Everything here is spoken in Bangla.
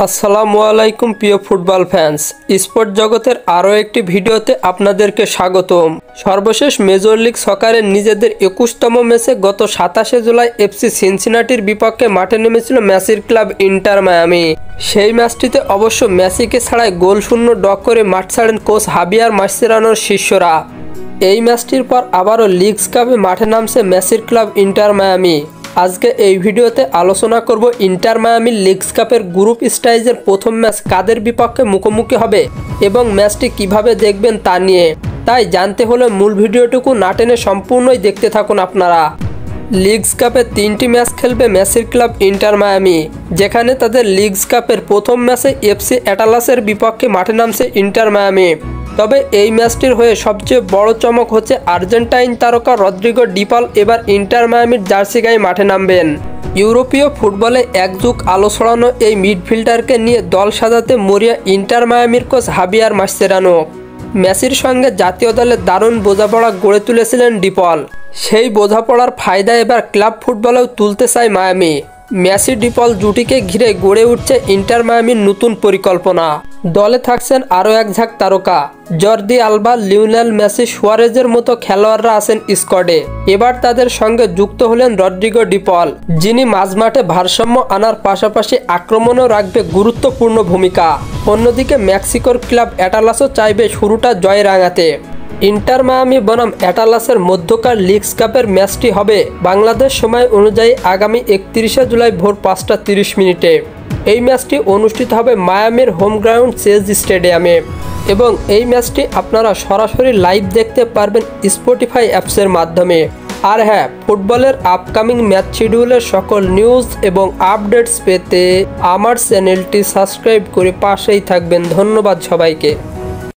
আসসালামু আলাইকুম প্রিয় ফুটবল ফ্যান্স, স্পোর্ট জগতের আরও একটি ভিডিওতে আপনাদেরকে স্বাগতম। সর্বশেষ মেজর লিগ সকারের নিজেদের 21তম ম্যাচে গত 27 জুলাই এফসি সিনসিনাটির বিপক্ষে মাঠে নেমেছিল মেসির ক্লাব ইন্টার মায়ামি। সেই ম্যাচটিতে অবশ্য মেসিকে ছাড়াই গোল শূন্য ড্র করে মাঠ ছাড়েন কোচ হাবিয়ার মাসচেরানোর শিষ্যরা। এই ম্যাচটির পর আবারও লিগস কাপে মাঠে নামছে মেসির ক্লাব ইন্টার মায়ামি। আজকে এই ভিডিওতে আলোচনা করব ইন্টার মায়ামির লিগস কাপের গ্রুপ স্টেজের প্রথম ম্যাচ কাদের বিপক্ষে মুখোমুখি হবে এবং ম্যাচটি কিভাবে দেখবেন তা নিয়ে। তাই জানতে হলে মূল ভিডিওটুকু না টেনে সম্পূর্ণই দেখতে থাকুন আপনারা। লিগস কাপে 3টি ম্যাচ খেলবে মেসির ক্লাব ইন্টার মায়ামি, যেখানে তাদের লিগস কাপের প্রথম ম্যাচে এফসি অ্যাটালাসের বিপক্ষে মাঠে নামছে ইন্টার মায়ামি। তবে এই ম্যাচটির হয়ে সবচেয়ে বড় চমক হচ্ছে আর্জেন্টাইন তারকা রদ্রিগো ডি পল এবার ইন্টার মায়ামির জার্সি গায়ে মাঠে নামবেন। ইউরোপীয় ফুটবলে এক যুগ আলো ছড়ানো এই মিডফিল্ডারকে নিয়ে দল সাজাতে মরিয়া ইন্টার মায়ামির কোচ হাবিয়ার মাসচেরানো। মেসির সঙ্গে জাতীয় দলে দারুণ বোঝাপড়া গড়ে তুলেছিলেন ডি পল। সেই বোঝাপড়ার ফায়দা এবার ক্লাব ফুটবলেও তুলতে চায় মায়ামি। মেসি ডি পল জুটিকে ঘিরে গড়ে উঠছে ইন্টার মায়ামির নতুন পরিকল্পনা। দলে থাকছেন আরও এক ঝাঁক তারকা, জর্দি আলবা, লিওনেল মেসি, সুয়ারেজের মতো খেলোয়াড়রা আছেন স্কোয়াডে। এবার তাদের সঙ্গে যুক্ত হলেন রদ্রিগো ডি পল, যিনি মাঝমাঠে ভারসাম্য আনার পাশাপাশি আক্রমণেও রাখবে গুরুত্বপূর্ণ ভূমিকা। অন্যদিকে মেক্সিকোর ক্লাব অ্যাটালাসও চাইবে শুরুটা জয় রাঙাতে। ইন্টার মায়ামি বনাম অ্যাটালাসের মধ্যকার লিগস কাপের ম্যাচটি হবে বাংলাদেশ সময় অনুযায়ী আগামী 31 জুলাই ভোর 5টা 30 মিনিটে। এই ম্যাচটি অনুষ্ঠিত হবে মায়ামির হোম গ্রাউন্ড চেজ স্টেডিয়ামে এবং এই ম্যাচটি আপনারা সরাসরি লাইভ দেখতে পারবেন স্পটিফাই অ্যাপসের মাধ্যমে। আর হ্যাঁ, ফুটবলের আপকামিং ম্যাচ শিডিউলের সকল নিউজ এবং আপডেটস পেতে আমার চ্যানেলটি সাবস্ক্রাইব করে পাশেই থাকবেন। ধন্যবাদ সবাইকে।